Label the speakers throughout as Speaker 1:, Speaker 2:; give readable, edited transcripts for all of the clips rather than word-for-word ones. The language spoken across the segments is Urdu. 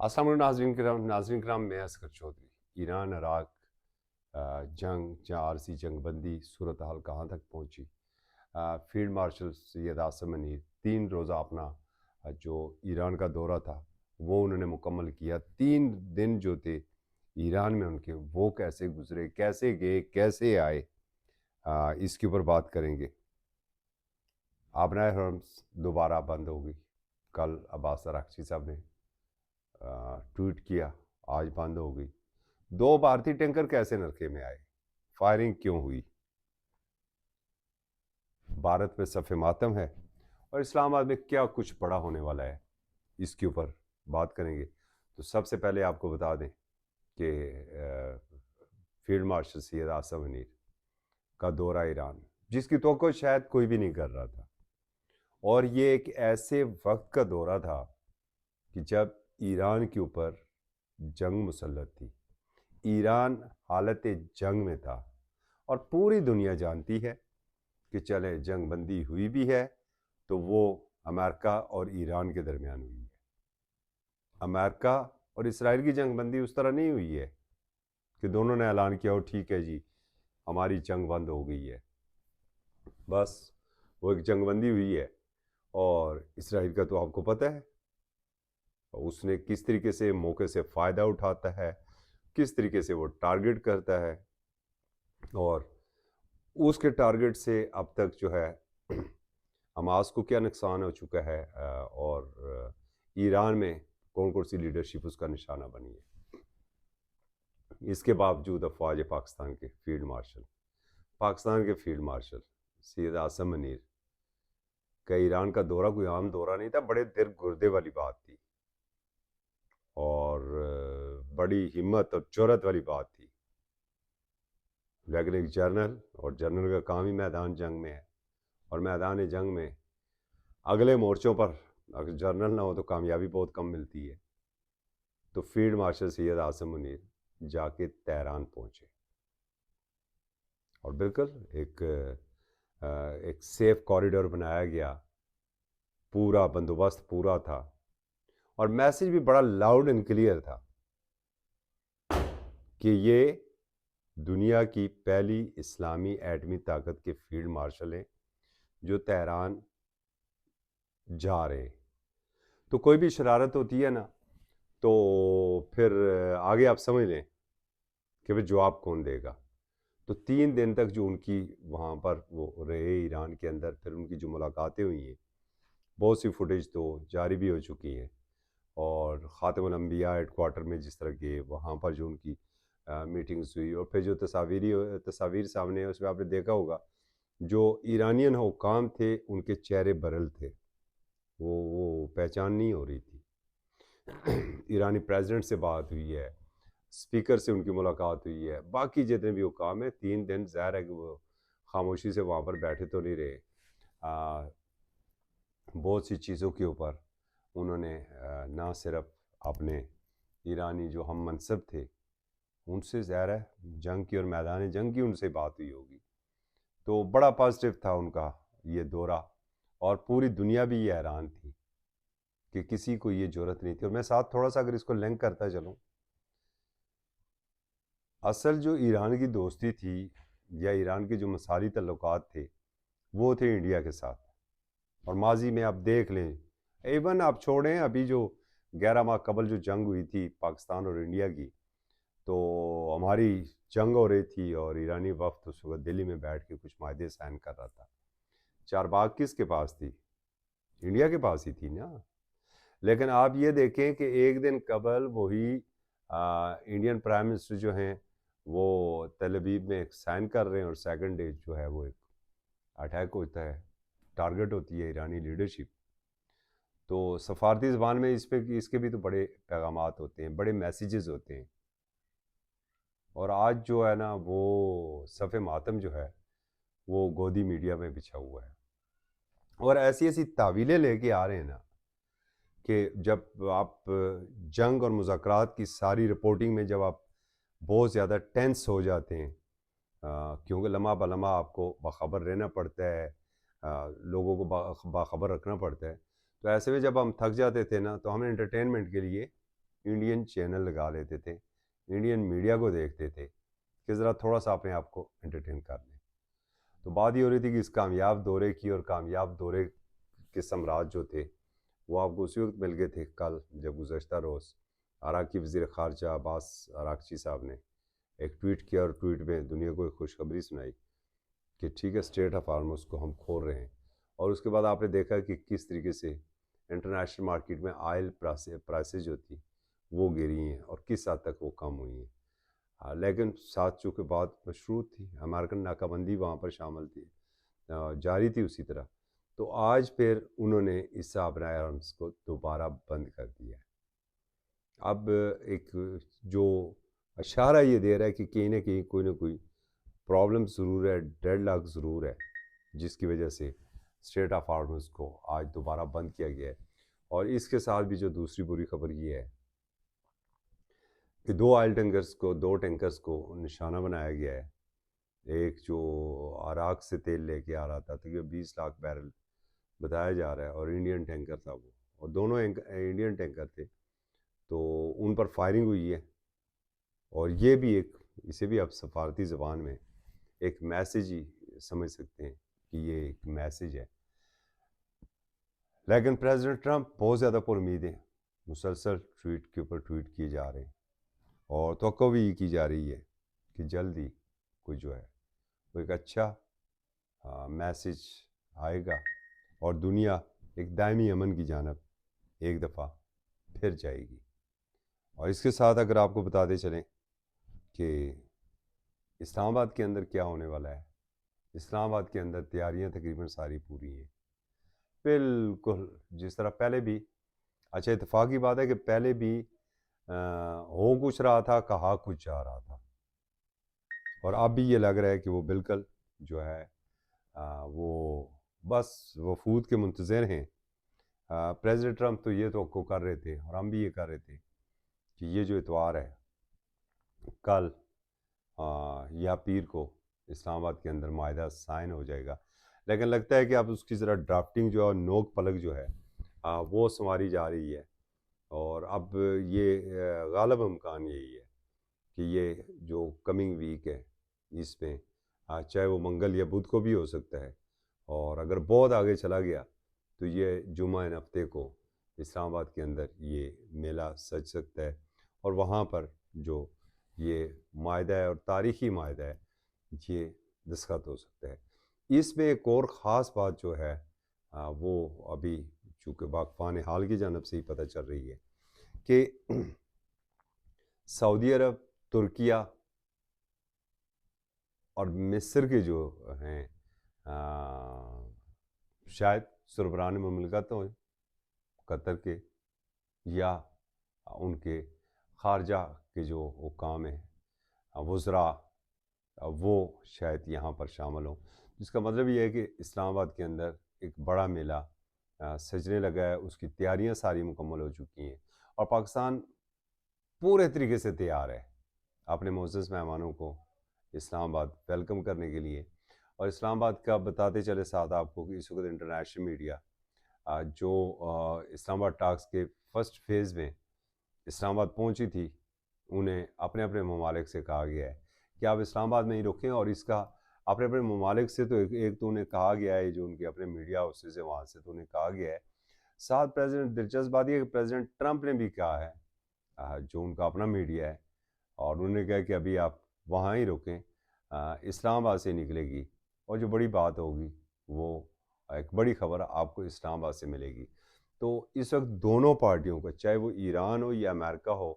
Speaker 1: السلام علیکم ناظرین کرام، میں اصغر چودھری۔ ایران عراق جنگ یا عارضی جنگ بندی صورتحال کہاں تک پہنچی؟ فیلڈ مارشل سید عاصم منیر 3 روزہ اپنا جو ایران کا دورہ تھا وہ انہوں نے مکمل کیا۔ 3 دن جو تھے ایران میں ان کے، وہ کیسے گزرے، کیسے گئے، کیسے آئے، اس کے اوپر بات کریں گے۔ آبنائے ہرمز دوبارہ بند ہو گئی۔ کل عباس اراغچی صاحب نے ٹویٹ کیا، آج بند ہو گئی۔ 2 بھارتی ٹینکر کیسے نرخے میں آئے؟ فائرنگ کیوں ہوئی؟ بھارت میں صف ماتم ہے اور اسلام آباد میں کیا کچھ بڑا ہونے والا ہے، اس کے اوپر بات کریں گے۔ تو سب سے پہلے آپ کو بتا دیں کہ فیلڈ مارشل سید عاصم منیر کا دورہ ایران، جس کی توقع شاید کوئی بھی نہیں کر رہا تھا، اور یہ ایک ایسے وقت کا دورہ تھا کہ جب ایران کے اوپر جنگ مسلط تھی، ایران حالت جنگ میں تھا، اور پوری دنیا جانتی ہے کہ چلے جنگ بندی ہوئی بھی ہے تو وہ امریکہ اور ایران کے درمیان ہوئی ہے۔ امریکہ اور اسرائیل کی جنگ بندی اس طرح نہیں ہوئی ہے کہ دونوں نے اعلان کیا ہو ٹھیک ہے جی ہماری جنگ بند ہو گئی ہے۔ بس وہ ایک جنگ بندی ہوئی ہے، اور اسرائیل کا تو آپ کو پتہ ہے اس نے کس طریقے سے موقع سے فائدہ اٹھاتا ہے، کس طریقے سے وہ ٹارگٹ کرتا ہے، اور اس کے ٹارگٹ سے اب تک جو ہے حماس کو کیا نقصان ہو چکا ہے، اور ایران میں کون کون سی لیڈرشپ اس کا نشانہ بنی ہے۔ اس کے باوجود افواج پاکستان کے فیلڈ مارشل سید عاصم منیر کا ایران کا دورہ کوئی عام دورہ نہیں تھا، بڑے دل گردے والی بات تھی، اور بڑی ہمت اور جرأت والی بات تھی۔ لیکن ایک جنرل، اور جنرل کا کام ہی میدان جنگ میں ہے، اور میدان جنگ میں اگلے مورچوں پر اگر جنرل نہ ہو تو کامیابی بہت کم ملتی ہے۔ تو فیلڈ مارشل سید عاصم منیر جا کے تہران پہنچے، اور بالکل ایک سیف کوریڈور بنایا گیا، پورا بندوبست پورا تھا، اور میسج بھی بڑا لاؤڈ اینڈ کلیئر تھا کہ یہ دنیا کی پہلی اسلامی ایٹمی طاقت کے فیلڈ مارشل ہیں جو تہران جا رہے ہیں۔ تو کوئی بھی شرارت ہوتی ہے نا تو پھر آگے آپ سمجھ لیں کہ پھر جواب کون دے گا۔ تو 3 دن تک جو ان کی وہاں پر وہ رہے ایران کے اندر، پھر ان کی جو ملاقاتیں ہوئی ہیں، بہت سی فوٹیج تو جاری بھی ہو چکی ہیں، اور خاتم الانبیاء ہیڈ کوارٹر میں جس طرح گئے وہاں پر جو ان کی میٹنگز ہوئی، اور پھر جو تصاویر سامنے ہیں اس میں آپ نے دیکھا ہوگا جو ایرانین حکام تھے ان کے چہرے برل تھے، وہ پہچان نہیں ہو رہی تھی۔ ایرانی پریزیڈنٹ سے بات ہوئی ہے، اسپیکر سے ان کی ملاقات ہوئی ہے، باقی جتنے بھی حکام ہیں 3 دن ظاہر ہے کہ وہ خاموشی سے وہاں پر بیٹھے تو نہیں رہے۔ بہت سی چیزوں کے اوپر انہوں نے نہ صرف اپنے ایرانی جو ہم منصب تھے ان سے ظاہر ہے جنگ کی اور میدان جنگ کی ان سے بات ہوئی ہوگی، تو بڑا پازیٹیو تھا ان کا یہ دورہ، اور پوری دنیا بھی یہ حیران تھی کہ کسی کو یہ جرأت نہیں تھی۔ اور میں ساتھ تھوڑا سا اگر اس کو لنک کرتا چلوں، اصل جو ایران کی دوستی تھی یا ایران کے جو مساری تعلقات تھے وہ تھے انڈیا کے ساتھ، اور ماضی میں آپ دیکھ لیں، ایون آپ چھوڑیں ابھی جو 11 ماہ قبل جو جنگ ہوئی تھی پاکستان اور انڈیا کی، تو ہماری جنگ ہو رہی تھی اور ایرانی وفد اس وقت دلی میں بیٹھ کے کچھ معاہدے سائن کر رہا تھا۔ چارباغ کس کے پاس تھی؟ انڈیا کے پاس ہی تھی نا۔ لیکن آپ یہ دیکھیں کہ ایک دن قبل وہی انڈین پرائم منسٹر جو ہیں وہ تل ابیب میں ایک سائن کر رہے ہیں، اور سیکنڈ ڈے جو ہے وہ ایک اٹیک ہوتا ہے، ٹارگٹ ہوتی ہے ایرانی لیڈرشپ۔ تو سفارتی زبان میں اس کے بھی تو بڑے پیغامات ہوتے ہیں، بڑے میسیجز ہوتے ہیں، اور آج جو ہے نا وہ صف ماتم جو ہے وہ گودی میڈیا میں بچھا ہوا ہے، اور ایسی ایسی تعویلیں لے کے آ رہے ہیں نا کہ جب آپ جنگ اور مذاکرات کی ساری رپورٹنگ میں جب آپ بہت زیادہ ٹینس ہو جاتے ہیں، کیونکہ لمحہ بلمحہ آپ کو باخبر رہنا پڑتا ہے، لوگوں کو باخبر رکھنا پڑتا ہے، تو ایسے میں جب ہم تھک جاتے تھے نا تو ہم انٹرٹینمنٹ کے لیے انڈین چینل لگا لیتے تھے، انڈین میڈیا کو دیکھتے تھے کہ ذرا تھوڑا سا اپنے آپ کو انٹرٹین کر لیں. تو بات یہ ہو رہی تھی کہ اس کامیاب دورے کی، اور کامیاب دورے کے ثمرات جو تھے وہ آپ کو اسی وقت مل گئے تھے کل، جب گزشتہ روز عراقی وزیر خارجہ عباس عراقچی صاحب نے ایک ٹویٹ کیا، اور ٹویٹ میں دنیا کو ایک خوشخبری سنائی کہ ٹھیک ہے اسٹریٹ آف ہارمز کو ہم کھول رہے ہیں. اور اس کے بعد آپ نے دیکھا کہ کس طریقے سے انٹرنیشنل مارکیٹ میں آئل پرائسز جو تھی وہ گری ہیں اور کس حد تک وہ کم ہوئی ہیں. لیکن ساتھ چونکہ بات مشروط تھی، امریکن ناکہ بندی وہاں پر شامل تھی، جاری تھی اسی طرح، تو آج پھر انہوں نے اس آبرائے آرمز کو دوبارہ بند کر دیا ہے. اب ایک جو اشارہ یہ دے رہا ہے کہ کہیں نہ کہیں کوئی نہ کوئی پرابلم ضرور ہے، ڈیڈ لاک ضرور ہے، جس کی وجہ سے اسٹریٹ آف ہارمز کو آج دوبارہ بند کیا گیا ہے. اور اس کے ساتھ بھی جو دوسری بری خبر یہ ہے کہ دو ٹینکرز کو نشانہ بنایا گیا ہے. ایک جو عراق سے تیل لے کے آ رہا تھا تقریباً 20 لاکھ بیرل بتایا جا رہا ہے، اور انڈین ٹینکر تھا وہ، اور دونوں انڈین ٹینکر تھے. تو ان پر فائرنگ ہوئی ہے، اور یہ بھی اسے بھی آپ سفارتی زبان میں ایک میسیج ہی سمجھ سکتے ہیں کہ یہ ایک میسیج ہے. لیکن پریزیڈنٹ ٹرمپ بہت زیادہ پر امید ہیں، مسلسل ٹویٹ کے اوپر ٹویٹ کیے جا رہے ہیں، اور توقع بھی یہ کی جا رہی ہے کہ جلد ہی کوئی جو ہے وہ ایک اچھا میسیج آئے گا، اور دنیا ایک دائمی امن کی جانب ایک دفعہ پھر جائے گی. اور اس کے ساتھ اگر آپ کو بتاتے چلیں کہ اسلام آباد کے اندر کیا ہونے والا ہے، اسلام آباد کے اندر تیاریاں تقریباً ساری پوری ہیں، بالکل جس طرح پہلے بھی. اچھا اتفاق کی بات ہے کہ پہلے بھی ہو کچھ رہا تھا، کہا کچھ جا رہا تھا، اور اب بھی یہ لگ رہا ہے کہ وہ بالکل جو ہے وہ بس وفود کے منتظر ہیں. پریزیڈنٹ ٹرمپ تو یہ توقع کر رہے تھے، اور ہم بھی یہ کر رہے تھے کہ یہ جو اتوار ہے کل یا پیر کو اسلام آباد کے اندر معاہدہ سائن ہو جائے گا. لیکن لگتا ہے کہ اب اس کی ذرا ڈرافٹنگ جو ہے، نوک پلک جو ہے وہ سنواری جا رہی ہے. اور اب یہ غالب امکان یہی ہے کہ یہ جو کمنگ ویک ہے اس میں چاہے وہ منگل یا بدھ کو بھی ہو سکتا ہے، اور اگر بہت آگے چلا گیا تو یہ جمعہ ہفتے کو اسلام آباد کے اندر یہ میلہ سج سکتا ہے، اور وہاں پر جو یہ معاہدہ ہے اور تاریخی معاہدہ ہے یہ دستخط ہو سکتا ہے. اس میں ایک اور خاص بات جو ہے وہ ابھی چونکہ واقفان حال کی جانب سے ہی پتہ چل رہی ہے کہ سعودی عرب، ترکیہ اور مصر کے جو ہیں شاید سربراہان مملکت ہوں قطر کے، یا ان کے خارجہ کے جو حکام ہیں وزراء، وہ شاید یہاں پر شامل ہوں. جس کا مطلب یہ ہے کہ اسلام آباد کے اندر ایک بڑا میلہ سجنے لگا ہے، اس کی تیاریاں ساری مکمل ہو چکی ہیں، اور پاکستان پورے طریقے سے تیار ہے اپنے معزز مہمانوں کو اسلام آباد ویلکم کرنے کے لیے. اور اسلام آباد کا بتاتے چلے ساتھ آپ کو کہ اس وقت انٹرنیشنل میڈیا جو اسلام آباد ٹاکس کے فرسٹ فیز میں اسلام آباد پہنچی تھی، انہیں اپنے اپنے ممالک سے کہا گیا ہے کہ آپ اسلام آباد میں ہی رکیں. اور اس کا اپنے اپنے ممالک سے تو ایک تو انہیں کہا گیا ہے، جو ان کے اپنے میڈیا ہاؤسز ہیں وہاں سے تو انہیں کہا گیا ہے. ساتھ دلچسپ بات یہ ہے کہ پریزیڈنٹ ٹرمپ نے بھی کہا ہے، جو ان کا اپنا میڈیا ہے، اور انہوں نے کہا کہ ابھی آپ وہاں ہی رکیں، اسلام آباد سے نکلے گی، اور جو بڑی بات ہوگی وہ ایک بڑی خبر آپ کو اسلام آباد سے ملے گی. تو اس وقت دونوں پارٹیوں کا، چاہے وہ ایران ہو یا امریکہ ہو،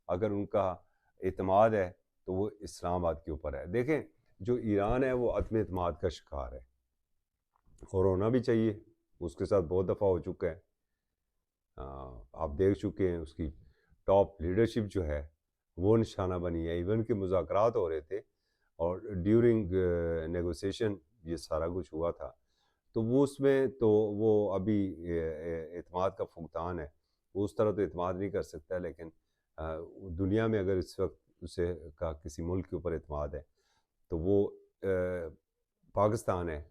Speaker 1: اگر ان کا اعتماد ہے تو وہ اسلام آباد کے اوپر ہے. دیکھیں جو ایران ہے وہ عدم اعتماد کا شکار ہے، اور ہونا بھی چاہیے، اس کے ساتھ بہت دفعہ ہو چکا ہے. آپ دیکھ چکے ہیں اس کی ٹاپ لیڈرشپ جو ہے وہ نشانہ بنی ہے. ایون کہ مذاکرات ہو رہے تھے، اور ڈیورنگ نیگوسیشن یہ سارا کچھ ہوا تھا، تو وہ اس میں تو وہ ابھی اعتماد کا فقدان ہے، وہ اس طرح تو اعتماد نہیں کر سکتا. لیکن دنیا میں اگر اس وقت اسے کا کسی ملک کے اوپر اعتماد ہے تو وہ پاکستان ہے.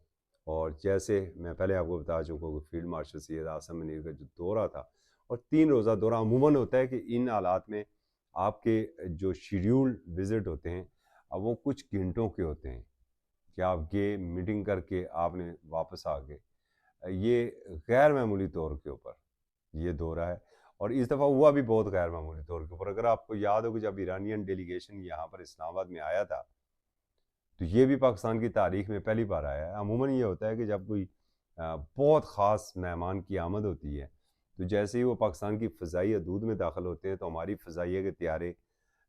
Speaker 1: اور جیسے میں پہلے آپ کو بتا چکا ہوں کہ فیلڈ مارشل سید اعظم منیر کا جو دورہ تھا اور 3 روزہ دورہ عموماً ہوتا ہے کہ ان حالات میں آپ کے جو شیڈیول وزٹ ہوتے ہیں اب وہ کچھ گھنٹوں کے ہوتے ہیں کہ آپ گئے میٹنگ کر کے آپ نے واپس آ گئے. یہ غیر معمولی طور کے اوپر یہ دورہ ہے، اور اس دفعہ ہوا بھی بہت غیر معمولی طور کے اوپر. اگر آپ کو یاد ہو کہ جب ایرانین ڈیلیگیشن یہاں پر اسلام آباد میں آیا تھا تو یہ بھی پاکستان کی تاریخ میں پہلی بار آیا ہے. عموماً یہ ہوتا ہے کہ جب کوئی بہت خاص مہمان کی آمد ہوتی ہے تو جیسے ہی وہ پاکستان کی فضائی حدود میں داخل ہوتے ہیں تو ہماری فضائیہ کے طیارے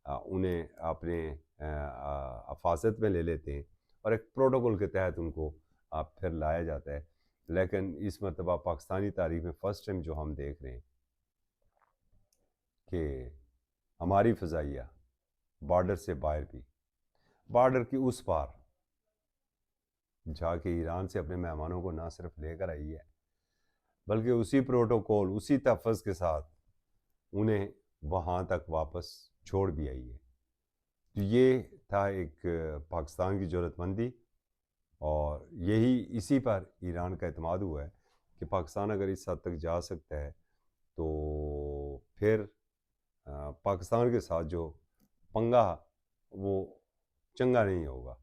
Speaker 1: انہیں اپنے حفاظت میں لے لیتے ہیں اور ایک پروٹوکول کے تحت ان کو پھر لایا جاتا ہے. لیکن اس مرتبہ پاکستانی تاریخ میں فرسٹ ٹائم جو ہم دیکھ رہے ہیں کہ ہماری فضائیہ بارڈر سے باہر بھی، بارڈر کی اس پار جا کے ایران سے اپنے مہمانوں کو نہ صرف لے کر آئی ہے بلکہ اسی پروٹوکول اسی تحفظ کے ساتھ انہیں وہاں تک واپس چھوڑ بھی آئی ہے. تو یہ تھا ایک پاکستان کی جرأت مندی، اور اسی پر ایران کا اعتماد ہوا ہے کہ پاکستان اگر اس حد تک جا سکتا ہے تو پھر پاکستان کے ساتھ جو پنگا وہ چنگا نہیں ہوگا.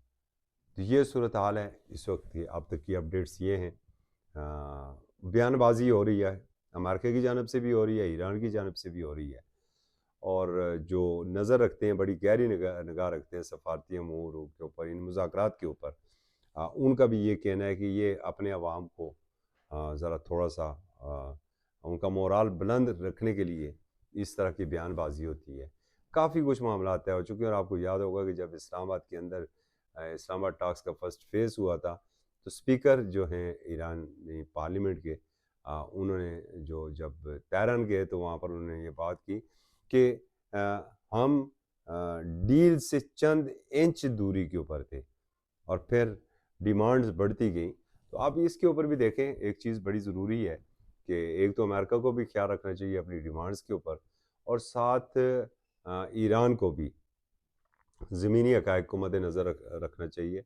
Speaker 1: تو یہ صورتحال ہے اس وقت کی. اب تک کی اپڈیٹس یہ ہیں. بیان بازی ہو رہی ہے، امریکہ کی جانب سے بھی ہو رہی ہے، ایران کی جانب سے بھی ہو رہی ہے، اور جو نظر رکھتے ہیں، بڑی گہری نگاہ رکھتے ہیں سفارتی امور کے اوپر، ان مذاکرات کے اوپر، ان کا بھی یہ کہنا ہے کہ یہ اپنے عوام کو ذرا تھوڑا سا ان کا مورال بلند رکھنے کے لیے اس طرح کی بیان بازی ہوتی ہے. کافی کچھ معاملات طے ہو چکے ہیں، اور آپ کو یاد ہوگا کہ جب اسلام آباد کے اندر اسلام آباد ٹاکس کا فرسٹ فیز ہوا تھا تو اسپیکر جو ہیں ایرانی پارلیمنٹ کے، انہوں نے جب تہران گئے تو وہاں پر انہوں نے یہ بات کی کہ ہم ڈیل سے چند انچ دوری کے اوپر تھے، اور پھر ڈیمانڈز بڑھتی گئیں. تو آپ اس کے اوپر بھی دیکھیں، ایک چیز بڑی ضروری ہے کہ ایک تو امریکہ کو بھی خیال رکھنا چاہیے اپنی ڈیمانڈز کے اوپر، اور ساتھ ایران کو بھی زمینی حقائق کو مد نظر رکھنا چاہیے.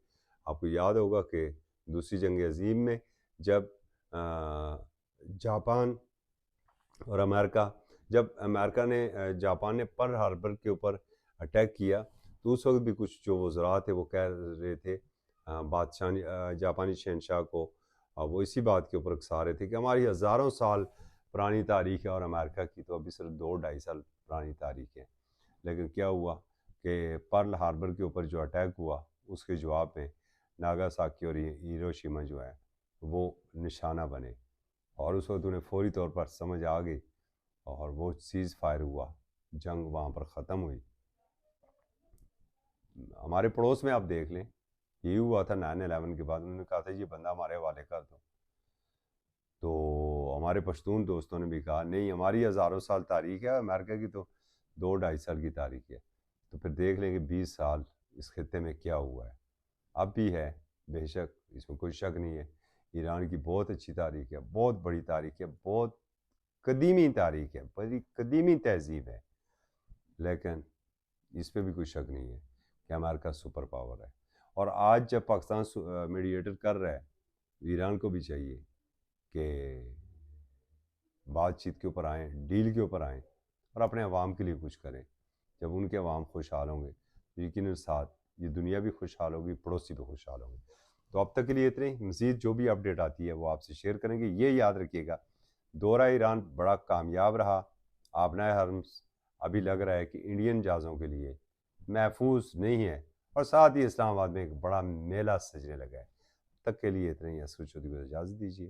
Speaker 1: آپ کو یاد ہوگا کہ دوسری جنگ عظیم میں جب جاپان اور امریکہ نے جاپان نے پرل ہاربر کے اوپر اٹیک کیا تو اس وقت بھی کچھ جو وزراء تھے وہ کہہ رہے تھے جاپانی شہنشاہ کو، وہ اسی بات کے اوپر اکسا رہے تھے کہ ہماری ہزاروں سال پرانی تاریخ ہے اور امریکہ کی تو ابھی صرف 2-2.5 سال پرانی تاریخ ہے. لیکن کیا ہوا کہ پرل ہاربر کے اوپر جو اٹیک ہوا اس کے جواب میں ناگاساکی اور ہیروشیما جو ہے وہ نشانہ بنے، اور اس وقت انہیں فوری طور پر سمجھ آ گئی اور وہ سیز فائر ہوا، جنگ وہاں پر ختم ہوئی. ہمارے پڑوس میں آپ دیکھ لیں، یہی ہوا تھا 9/11 کے بعد. انہوں نے کہا تھا یہ بندہ ہمارے حوالے کر دو، تو ہمارے پشتون دوستوں نے بھی کہا نہیں، ہماری ہزاروں سال تاریخ ہے، امریکہ کی تو 2-2.5 سال کی تاریخ ہے. تو پھر دیکھ لیں کہ 20 سال اس خطے میں کیا ہوا ہے. اب بھی ہے بے شک، اس میں کوئی شک نہیں ہے. ایران کی بہت اچھی تاریخ ہے، بہت بڑی تاریخ ہے، بہت قدیمی تاریخ ہے، بڑی قدیمی تہذیب ہے، لیکن اس پہ بھی کوئی شک نہیں ہے کہ امریکہ سپر پاور ہے. اور آج جب پاکستان میڈیٹر کر رہا ہے، ایران کو بھی چاہیے کہ بات چیت کے اوپر آئیں، ڈیل کے اوپر آئیں، اور اپنے عوام کے لیے کچھ کریں. جب ان کے عوام خوشحال ہوں گے تو یقیناً ساتھ یہ دنیا بھی خوشحال ہوگی، پڑوسی بھی خوشحال ہوں گے. تو اب تک کے لیے اتنے. مزید جو بھی اپڈیٹ آتی ہے وہ آپ سے شیئر کریں گے. یہ یاد رکھیے گا دورہ ایران بڑا کامیاب رہا. آبنائے حرمز ابھی لگ رہا ہے کہ انڈین جہازوں کے لیے محفوظ نہیں ہے، اور ساتھ ہی اسلام آباد میں ایک بڑا میلہ سجنے لگا ہے. تک کے لیے اتنا ہی. اصغر چودھری کو اجازت دیجیے.